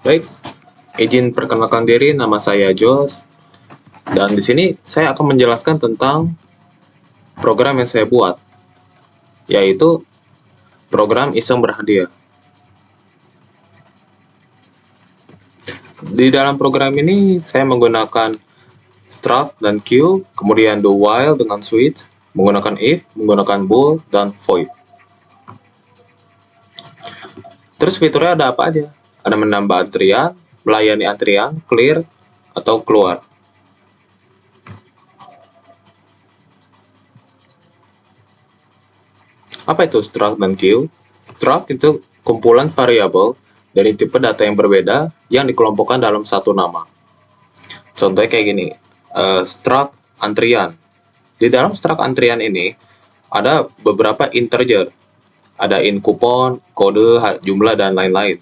Baik, izin perkenalkan diri, nama saya Jos, dan di sini saya akan menjelaskan tentang program yang saya buat, yaitu program iseng berhadiah. Di dalam program ini, saya menggunakan struct dan queue, kemudian do while dengan switch, menggunakan if, menggunakan bool, dan void. Terus fiturnya ada apa aja? Ada menambah antrian, melayani antrian, clear, atau keluar. Apa itu struct dan queue? Struct itu kumpulan variabel dari tipe data yang berbeda yang dikelompokkan dalam satu nama. Contohnya kayak gini, struct antrian. Di dalam struct antrian ini ada beberapa integer, ada in kupon, kode, jumlah, dan lain-lain.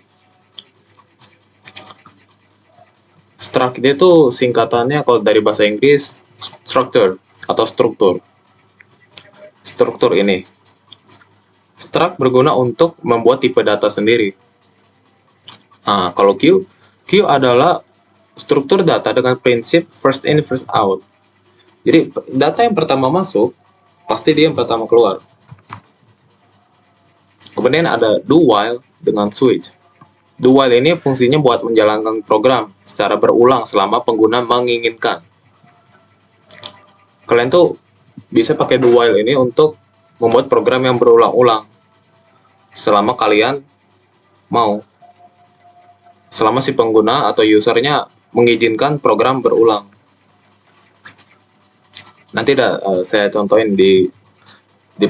Struct itu singkatannya kalau dari bahasa Inggris structure atau struktur. Struktur ini. Struct berguna untuk membuat tipe data sendiri. Nah, kalau queue adalah struktur data dengan prinsip first in first out. Jadi data yang pertama masuk pasti dia yang pertama keluar. Kemudian ada do while dengan switch. Do while ini fungsinya buat menjalankan program secara berulang selama pengguna menginginkan. Kalian tuh bisa pakai do while ini untuk membuat program yang berulang-ulang selama kalian mau. Selama si pengguna atau usernya mengizinkan program berulang. Nanti saya contohin di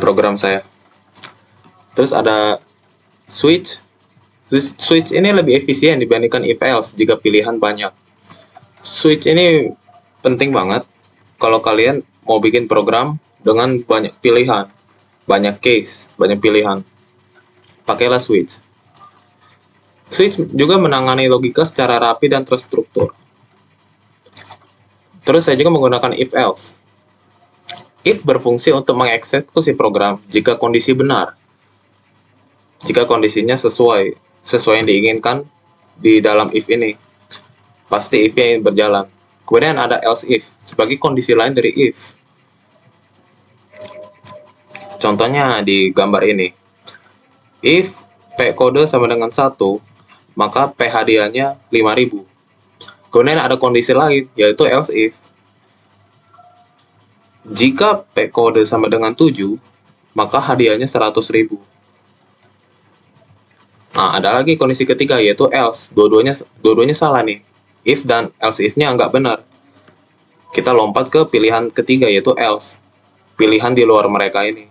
program saya. Terus ada switch. Switch ini lebih efisien dibandingkan if else jika pilihan banyak. Switch ini penting banget kalau kalian mau bikin program dengan banyak pilihan, banyak case, banyak pilihan. Pakailah switch. Switch juga menangani logika secara rapi dan terstruktur. Terus saya juga menggunakan if else. If berfungsi untuk mengeksekusi program jika kondisi benar. Jika kondisinya sesuai yang diinginkan di dalam if ini, pasti if-nya berjalan. Kemudian ada else if sebagai kondisi lain dari if. Contohnya di gambar ini. If P kode sama dengan 1, maka P hadiahnya 5.000. Kemudian ada kondisi lain, yaitu else if. Jika P kode sama dengan 7, maka hadiahnya 100.000. Nah, ada lagi kondisi ketiga, yaitu else. Dua-duanya salah nih. If dan else if-nya nggak benar. Kita lompat ke pilihan ketiga, yaitu else. Pilihan di luar mereka ini.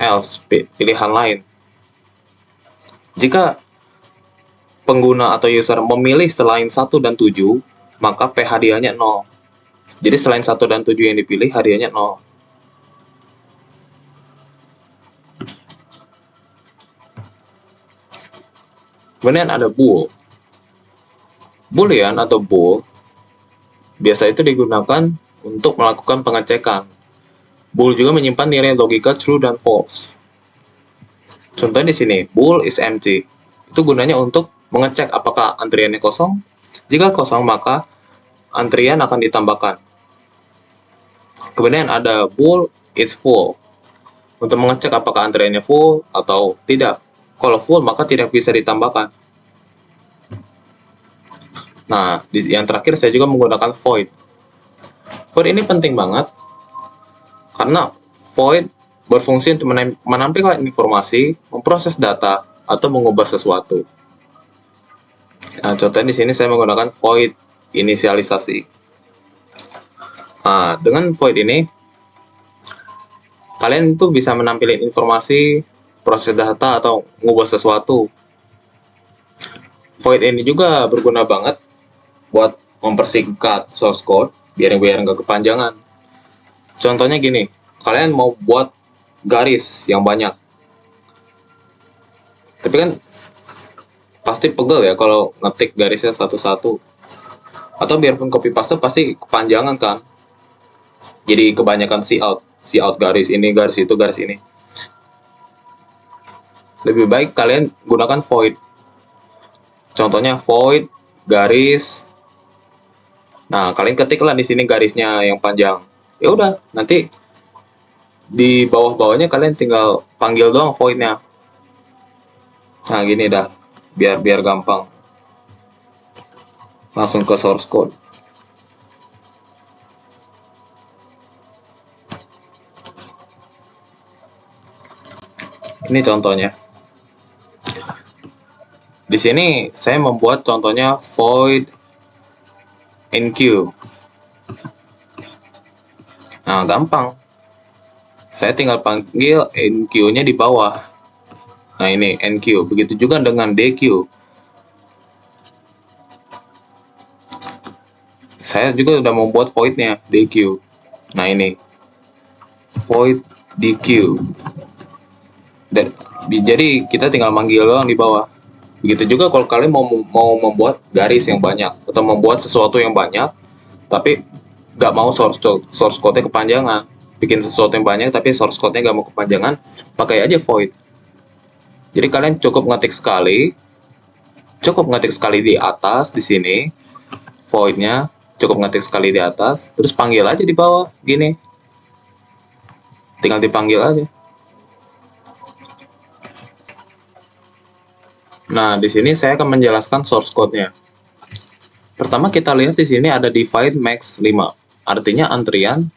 Else, pilihan lain. Jika pengguna atau user memilih selain 1 dan 7, maka P hadiahnya 0. Jadi selain 1 dan 7 yang dipilih, hadiahnya 0. Kemudian ada bool. Boolean atau bool biasa itu digunakan untuk melakukan pengecekan. Bool juga menyimpan nilai logika true dan false. Contohnya di sini, bool is empty. Itu gunanya untuk mengecek apakah antriannya kosong. Jika kosong, maka antrian akan ditambahkan. Kemudian ada bool is full. Untuk mengecek apakah antriannya full atau tidak. Kalau full, maka tidak bisa ditambahkan. Nah, yang terakhir saya juga menggunakan void. Void ini penting banget karena void berfungsi untuk menampilkan informasi, memproses data, atau mengubah sesuatu. Nah, contohnya di sini saya menggunakan void inisialisasi. Nah, dengan void ini, kalian tuh bisa menampilkan informasi, proses data, atau mengubah sesuatu. Void ini juga berguna banget buat mempersingkat source code, biar nggak kepanjangan. Contohnya gini, kalian mau buat garis yang banyak. Tapi kan pasti pegel ya kalau ngetik garisnya satu-satu. Atau biarpun copy paste pasti kepanjangan kan. Jadi kebanyakan see out garis ini, garis itu, garis ini. Lebih baik kalian gunakan void. Contohnya void garis. Nah, kalian ketiklah di sini garisnya yang panjang. Ya udah, nanti di bawah-bawahnya kalian tinggal panggil doang voidnya. Nah, gini dah. Biar gampang. Langsung ke source code. Ini contohnya. Di sini saya membuat contohnya void enq. Nah, gampang. Saya tinggal panggil enq-nya di bawah. Nah, ini enq. Begitu juga dengan dq. Saya juga sudah membuat void-nya dq. Nah, ini void dq. Dan jadi kita tinggal manggil doang di bawah. Begitu juga kalau kalian mau membuat garis yang banyak atau membuat sesuatu yang banyak, tapi nggak mau source code-nya kepanjangan, bikin sesuatu yang banyak tapi source code-nya nggak mau kepanjangan, pakai aja void. Jadi kalian cukup ngetik sekali di atas di sini void-nya, cukup ngetik sekali di atas, terus panggil aja di bawah gini, tinggal dipanggil aja. Nah, di sini saya akan menjelaskan source code-nya. Pertama kita lihat di sini ada divide max 5. Artinya antrian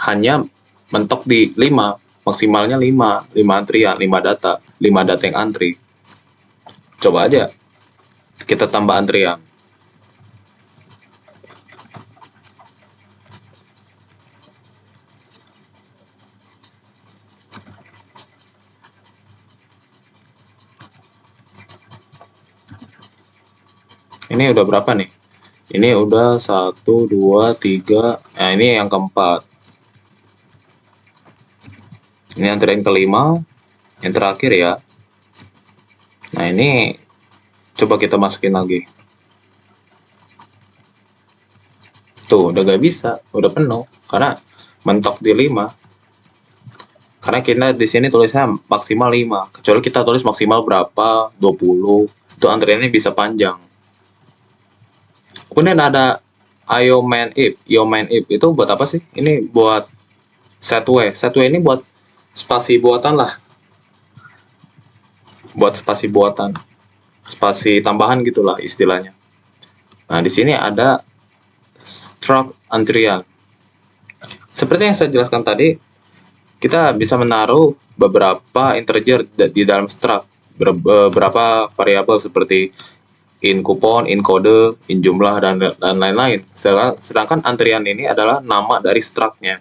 hanya mentok di 5, maksimalnya 5 antrian, 5 data yang antri. Coba aja kita tambah antrian. Ini udah berapa nih? Ini udah 1, 2, 3. Nah, ini yang keempat. Ini antrian kelima, yang terakhir ya. Nah, ini coba kita masukin lagi. Tuh, udah gak bisa, udah penuh karena mentok di 5. Karena kita di sini tulisnya maksimal 5. Kecuali kita tulis maksimal berapa, 20. Itu antriannya bisa panjang. Kemudian ada iomain if. Iomain if itu buat apa sih? Ini buat setway. Setway ini buat spasi buatan lah. Buat spasi buatan. Spasi tambahan gitulah istilahnya. Nah, di sini ada struct antrian. Seperti yang saya jelaskan tadi, kita bisa menaruh beberapa integer di dalam struct, beberapa variabel seperti in kupon, in kode, in jumlah, dan lain-lain. Sedangkan antrian ini adalah nama dari struct-nya.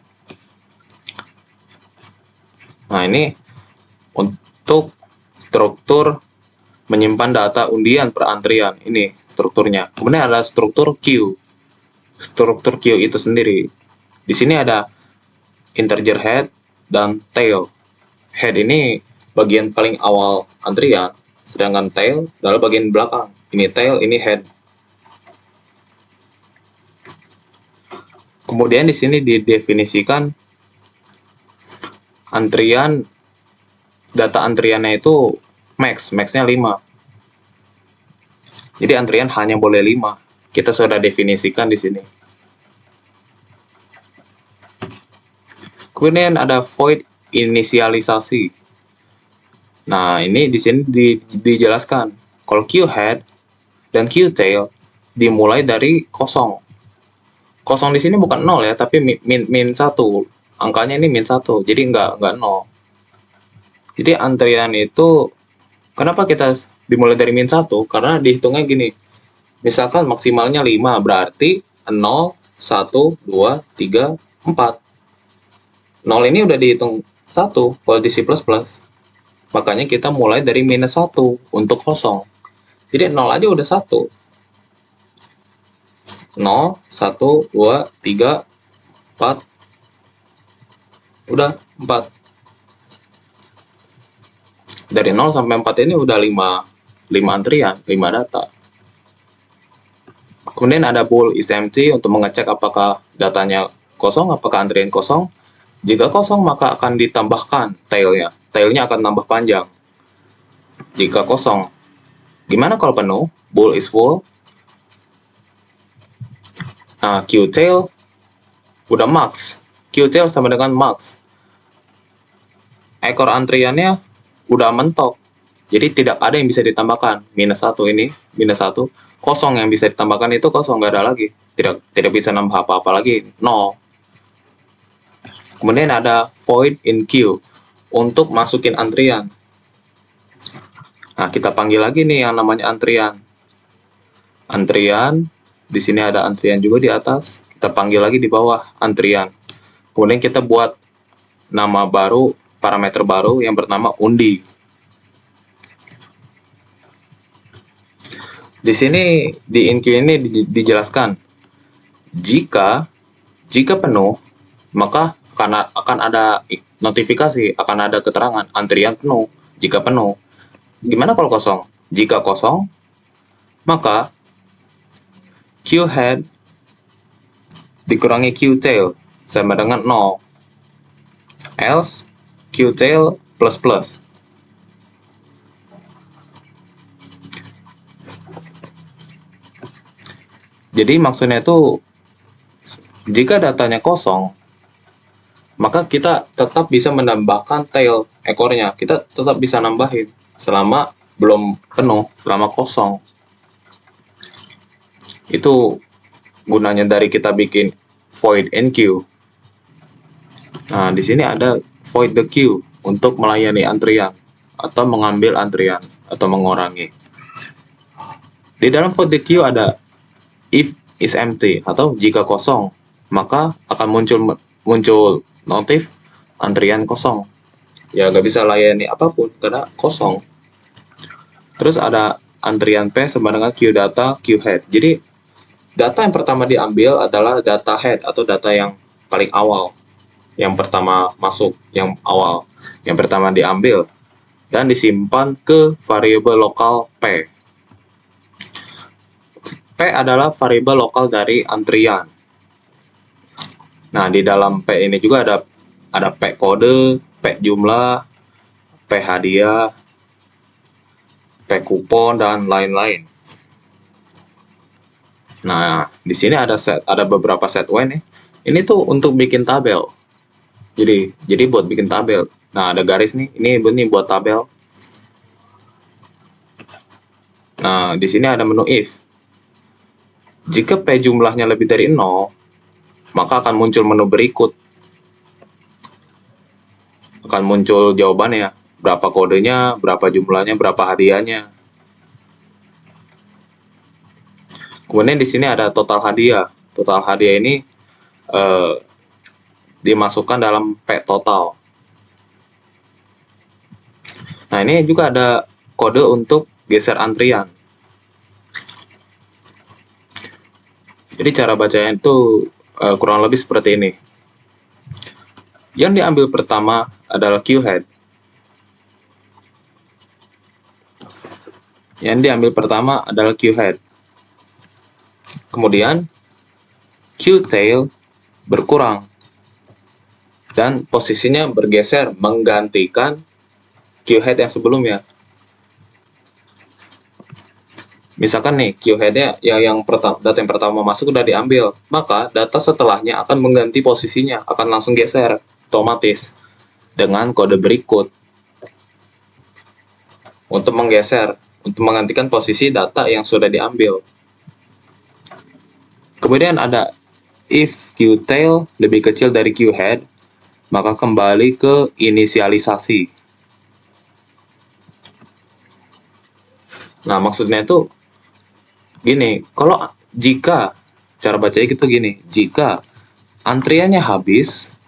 Nah, ini untuk struktur menyimpan data undian per antrian. Ini strukturnya. Kemudian ada struktur queue. Struktur queue itu sendiri. Di sini ada integer head dan tail. Head ini bagian paling awal antrian, sedangkan tail adalah bagian belakang. Ini tail, ini head. Kemudian di sini didefinisikan antrian, data antriannya itu maxnya 5. Jadi antrian hanya boleh 5. Kita sudah definisikan di sini. Kemudian ada void inisialisasi. Nah, ini di sini dijelaskan kalau queue head dan queue tail dimulai dari kosong. Kosong di sini bukan 0 ya, tapi min 1. Angkanya ini min 1, jadi nggak 0. Jadi antrian itu, kenapa kita dimulai dari min 1? Karena dihitungnya gini. Misalkan maksimalnya 5, berarti 0, 1, 2, 3, 4. 0 ini udah dihitung 1 kalau di C++. Makanya kita mulai dari minus 1 untuk kosong. Jadi 0 aja udah 1. 0, 1, 2, 3, 4. Udah 4. Dari 0 sampai 4 ini udah 5 antrian, 5 data. Kemudian ada bool is empty untuk mengecek apakah datanya kosong, apakah antrian kosong. Jika kosong maka akan ditambahkan tailnya. Tailnya akan nambah panjang. Jika kosong. Gimana kalau penuh? Bool is full. Nah, Qtail udah max. Qtail sama dengan max. Ekor antriannya udah mentok. Jadi tidak ada yang bisa ditambahkan. -1 ini, -1. Kosong yang bisa ditambahkan itu kosong, nggak ada lagi. Tidak bisa nambah apa-apa lagi. 0. Kemudian ada void in queue untuk masukin antrian. Nah, kita panggil lagi nih yang namanya antrian. Antrian, di sini ada antrian juga di atas. Kita panggil lagi di bawah antrian. Kemudian kita buat nama baru, parameter baru yang bernama undi. Di sini di in-queue ini dijelaskan jika penuh maka akan ada notifikasi, akan ada keterangan antrian penuh jika penuh. Gimana kalau kosong? Jika kosong maka queue head dikurangi queue tail sama dengan 0. Else queue tail plus plus. Jadi maksudnya itu jika datanya kosong, maka kita tetap bisa menambahkan tail ekornya. Kita tetap bisa nambahin selama belum penuh, selama kosong. Itu gunanya dari kita bikin void in queue. Nah, di sini ada void the queue untuk melayani antrian atau mengambil antrian atau mengurangi. Di dalam void the queue ada if is empty atau jika kosong, maka akan muncul notif antrian kosong. Ya nggak bisa layani apapun karena kosong. Terus ada antrian P sama dengan queue data queue head. Jadi data yang pertama diambil adalah data head atau data yang paling awal, yang pertama masuk, yang awal, yang pertama diambil dan disimpan ke variabel lokal P. P adalah variabel lokal dari antrian. Nah, di dalam P ini juga ada P kode, P jumlah, P hadiah, P kupon dan lain-lain. Nah, di sini ada beberapa set W nih. Ini tuh untuk bikin tabel. Jadi buat bikin tabel. Nah, ada garis nih. Ini buat tabel. Nah, di sini ada menu if. Jika P jumlahnya lebih dari 0, maka akan muncul menu berikut. Akan muncul jawabannya, berapa kodenya, berapa jumlahnya, berapa hadiahnya. Kemudian di sini ada total hadiah. Total hadiah ini dimasukkan dalam P total. Nah, ini juga ada kode untuk geser antrian. Jadi cara bacanya itu kurang lebih seperti ini. Yang diambil pertama adalah queue head. Yang diambil pertama adalah queue head. Kemudian queue tail berkurang dan posisinya bergeser menggantikan queue head yang sebelumnya. Misalkan nih queue head-nya data yang pertama masuk udah diambil, maka data setelahnya akan mengganti posisinya, akan langsung geser otomatis dengan kode berikut untuk menggantikan posisi data yang sudah diambil. Kemudian ada if queue tail lebih kecil dari queue head, maka kembali ke inisialisasi. Nah, maksudnya itu gini, jika cara bacanya gitu gini, jika antriannya habis,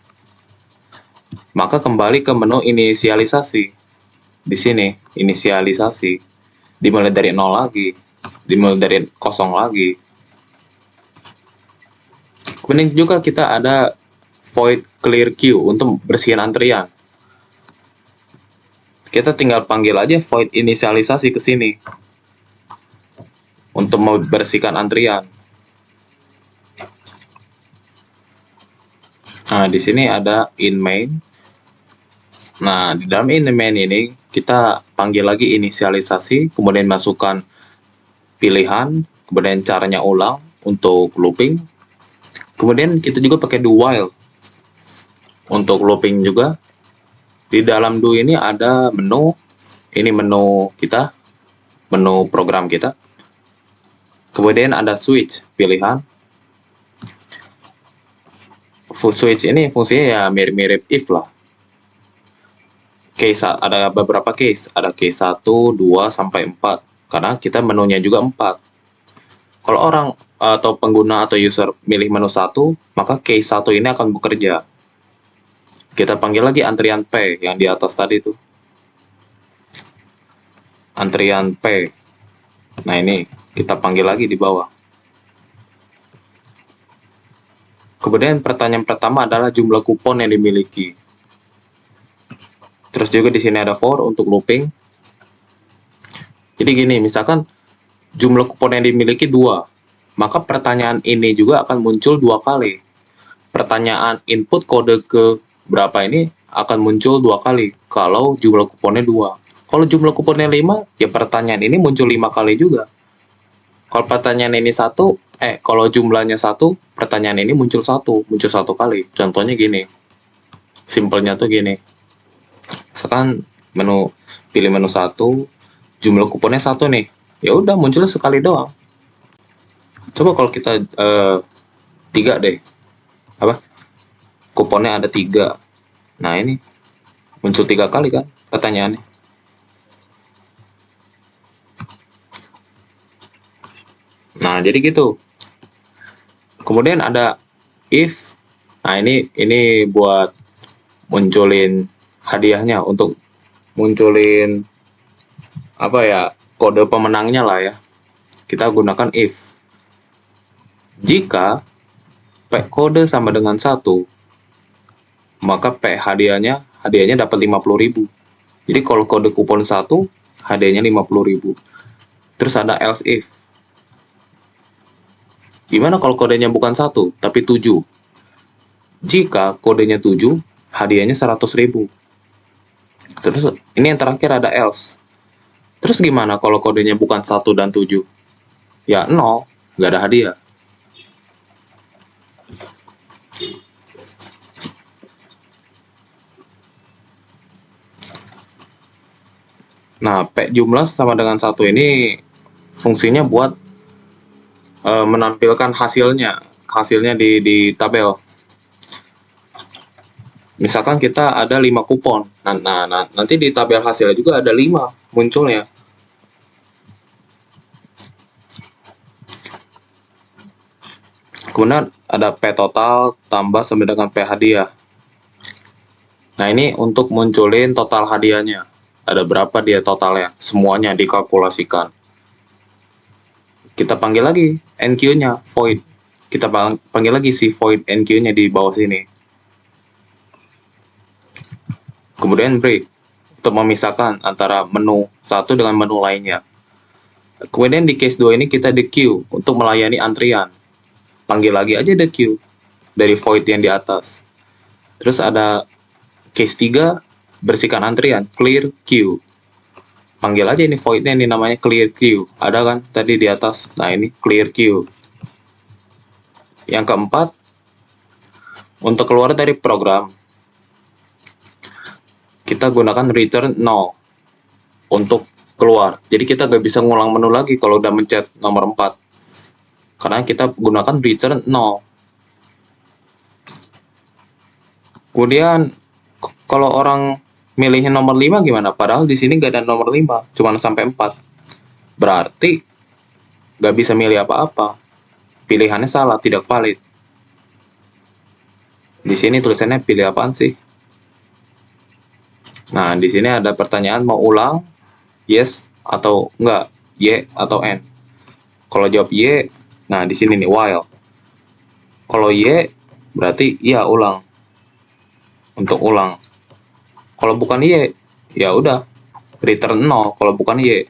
maka kembali ke menu inisialisasi. Di sini inisialisasi dimulai dari 0 lagi, dimulai dari 0 lagi. Kemudian juga kita ada void clear queue untuk bersihin antrian. Kita tinggal panggil aja void inisialisasi ke sini untuk membersihkan antrian. Nah, di sini ada in main. Nah, di dalam in main ini kita panggil lagi inisialisasi, kemudian masukkan pilihan, kemudian caranya ulang untuk looping. Kemudian kita juga pakai do while untuk looping juga. Di dalam do ini ada menu, ini menu kita, menu program kita. Kemudian ada switch, pilihan. Switch ini fungsinya ya mirip-mirip if lah. Case ada beberapa case, ada case 1, 2 sampai 4. Karena kita menunya juga 4. Kalau orang atau pengguna atau user milih menu 1, maka case 1 ini akan bekerja. Kita panggil lagi antrian P yang di atas tadi tuh. Antrian P. Nah, ini kita panggil lagi di bawah. Kemudian pertanyaan pertama adalah jumlah kupon yang dimiliki. Terus juga di sini ada for untuk looping. Jadi gini, misalkan jumlah kupon yang dimiliki 2, maka pertanyaan ini juga akan muncul 2 kali. Pertanyaan input kode ke berapa ini akan muncul 2 kali kalau jumlah kuponnya 2. Kalau jumlah kuponnya 5, ya pertanyaan ini muncul 5 kali juga. Kalau pertanyaan ini kalau jumlahnya 1, pertanyaan ini muncul 1 kali. Contohnya gini. Simpelnya tuh gini. Misalkan pilih menu 1, jumlah kuponnya 1 nih. Ya udah munculnya sekali doang. Coba kalau kita 3 deh. Kuponnya ada 3. Nah, ini muncul 3 kali kan pertanyaannya. Nah, jadi gitu. Kemudian ada if. Nah, ini buat munculin hadiahnya, untuk munculin kode pemenangnya lah ya. Kita gunakan if. Jika P kode sama dengan 1, maka P hadiahnya dapat 50.000. Jadi kalau kode kupon 1, hadiahnya 50.000. Terus ada else if. Gimana kalau kodenya bukan 1, tapi 7? Jika kodenya 7, hadiahnya 100.000. Terus ini yang terakhir ada else. Terus gimana kalau kodenya bukan 1 dan 7? Ya 0, nggak ada hadiah. Nah, P jumlah sama dengan 1 ini fungsinya buat menampilkan hasilnya di tabel. Misalkan kita ada 5 kupon. Nah, nanti di tabel hasilnya juga ada 5 munculnya. Kemudian ada P total tambah sama dengan P hadiah. Nah, ini untuk munculin total hadiahnya. Ada berapa dia totalnya? Semuanya dikalkulasikan. Kita panggil lagi NQ-nya, void. Kita panggil lagi si void NQ-nya di bawah sini. Kemudian break untuk memisahkan antara menu 1 dengan menu lainnya. Kemudian di case 2 ini kita the queue untuk melayani antrian. Panggil lagi aja the queue dari void yang di atas. Terus ada case 3, bersihkan antrian, clear queue. Panggil aja ini voidnya, ini namanya clear queue. Ada kan tadi di atas. Nah, ini clear queue. Yang keempat, untuk keluar dari program, kita gunakan return 0 untuk keluar. Jadi kita gak bisa ngulang menu lagi kalau udah mencet nomor 4. Karena kita gunakan return 0. Kemudian kalau orang milihnya nomor 5 gimana? Padahal di sini gak ada nomor 5, cuma sampai 4. Berarti gak bisa milih apa-apa. Pilihannya salah, tidak valid. Di sini tulisannya pilih apaan sih? Nah, di sini ada pertanyaan mau ulang, yes atau enggak, y atau n. Kalau jawab y, nah di sini nih while. Kalau y berarti iya ulang. Untuk ulang. Kalau bukan y, ya udah return 0 kalau bukan y.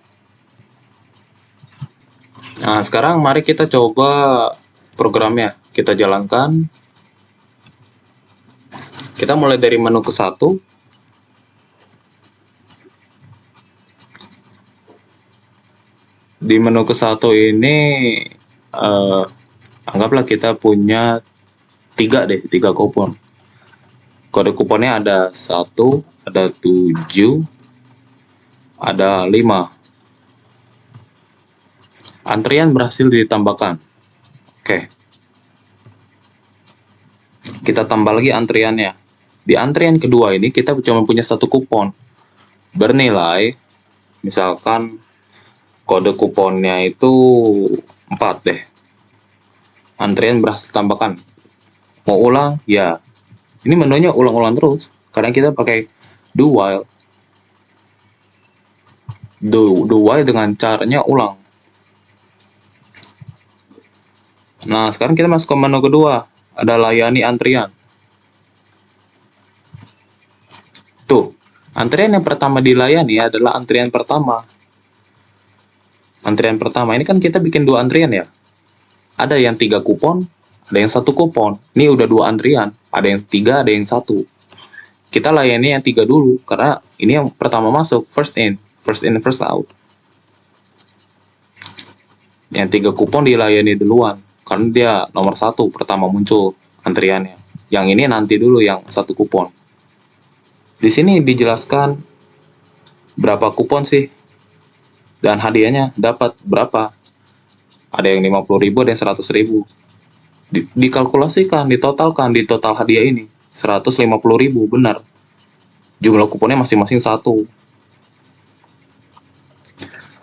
Nah, sekarang mari kita coba programnya. Kita jalankan. Kita mulai dari menu ke 1. Di menu ke satu ini eh, anggaplah kita punya tiga kupon. Kode kuponnya ada 1, ada 7, ada 5. Antrian berhasil ditambahkan. Oke. Kita tambah lagi antriannya. Di antrian kedua ini kita cuma punya satu kupon. Bernilai, misalkan kode kuponnya itu 4 deh. Antrian berhasil tambahkan. Mau ulang? Ya. Ini menunya ulang-ulang terus. Karena kita pakai do while. Do while dengan caranya ulang. Nah, sekarang kita masuk ke menu kedua. Ada layani antrian. Tuh, antrian yang pertama dilayani adalah antrian pertama. Antrian pertama ini kan kita bikin 2 antrian ya. Ada yang 3 kupon, ada yang 1 kupon. Ini udah 2 antrian. Ada yang 3, ada yang 1. Kita layani yang 3 dulu, karena ini yang pertama masuk, first in, first out. Yang 3 kupon dilayani duluan, karena dia nomor 1 pertama muncul antriannya. Yang ini nanti dulu yang 1 kupon. Di sini dijelaskan berapa kupon sih, dan hadiahnya dapat berapa. Ada yang 50.000, ada yang 100.000. Dikalkulasikan, ditotalkan, di total hadiah ini 150.000, benar. Jumlah kuponnya masing-masing 1.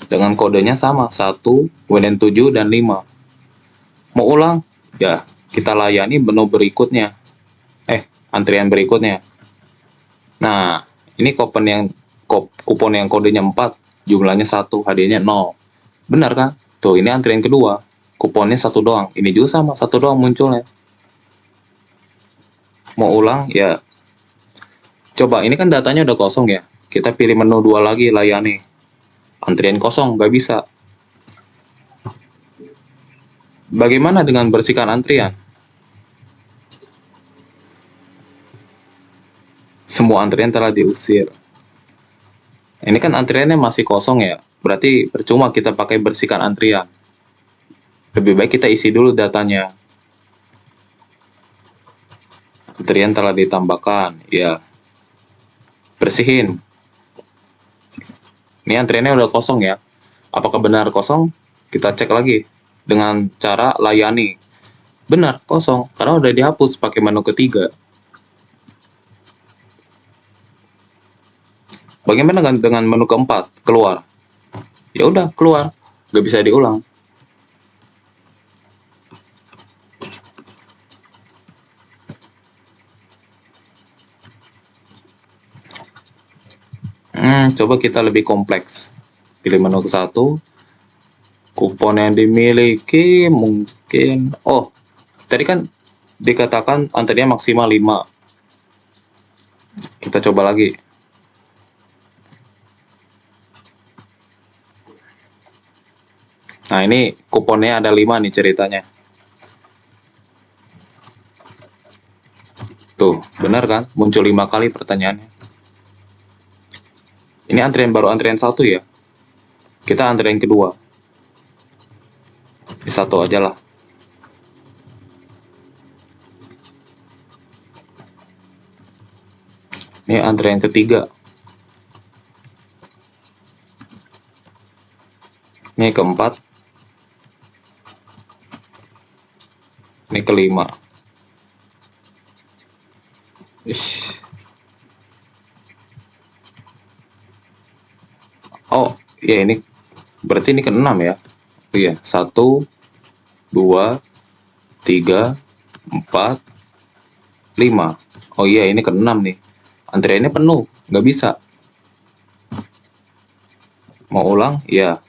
Dengan kodenya sama, 1, kemudian 7, dan 5. Mau ulang? Ya, kita layani menu berikutnya. Antrian berikutnya. Nah, ini kupon yang kodenya 4, jumlahnya 1, hadiahnya 0. Benar kan? Tuh, ini antrian kedua. Kuponnya 1 doang. Ini juga sama, 1 doang munculnya. Mau ulang? Ya. Coba, ini kan datanya udah kosong ya. Kita pilih menu 2 lagi, layani. Antrian kosong, nggak bisa. Bagaimana dengan bersihkan antrian? Semua antrian telah diusir. Ini kan antriannya masih kosong ya. Berarti percuma kita pakai bersihkan antrian. Lebih baik kita isi dulu datanya. Antrian telah ditambahkan. Ya. Bersihin. Ini antriannya udah kosong ya. Apakah benar kosong? Kita cek lagi dengan cara layani. Benar, kosong. Karena udah dihapus pakai menu ketiga. Bagaimana dengan menu keempat? Keluar. Ya udah, keluar. Gak bisa diulang. Coba kita lebih kompleks. Pilih menu ke 1. Kupon yang dimiliki mungkin... Oh, tadi kan dikatakan antrian maksimal 5. Kita coba lagi. Nah, ini kuponnya ada 5 nih ceritanya. Tuh, benar kan? Muncul 5 kali pertanyaannya. Ini antrian baru antrian 1 ya. Kita antrian kedua. Ini 1 aja lah. Ini antrian ketiga. Ini keempat. Ini kelima. Oh, ya ini berarti ini ke-6 ya. Oh iya, 1, 2, 3, 4, 5. Oh iya, ini ke-6 nih. Antriannya penuh, nggak bisa. Mau ulang? Iya.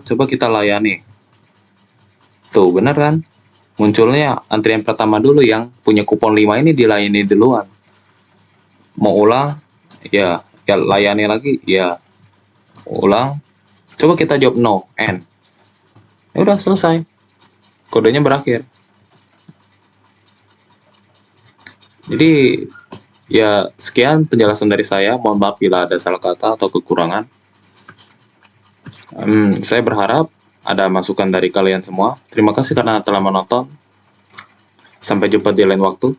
Coba kita layani. Tuh, bener kan? Munculnya antrian pertama dulu yang punya kupon 5 ini dilayani duluan. Mau ulang? Ya, layani lagi? Ya. Ulang? Coba kita jawab no, N. Ya udah, selesai. Kodenya berakhir. Jadi, ya sekian penjelasan dari saya. Mohon maaf bila ada salah kata atau kekurangan. Saya berharap ada masukan dari kalian semua. Terima kasih karena telah menonton. Sampai jumpa di lain waktu.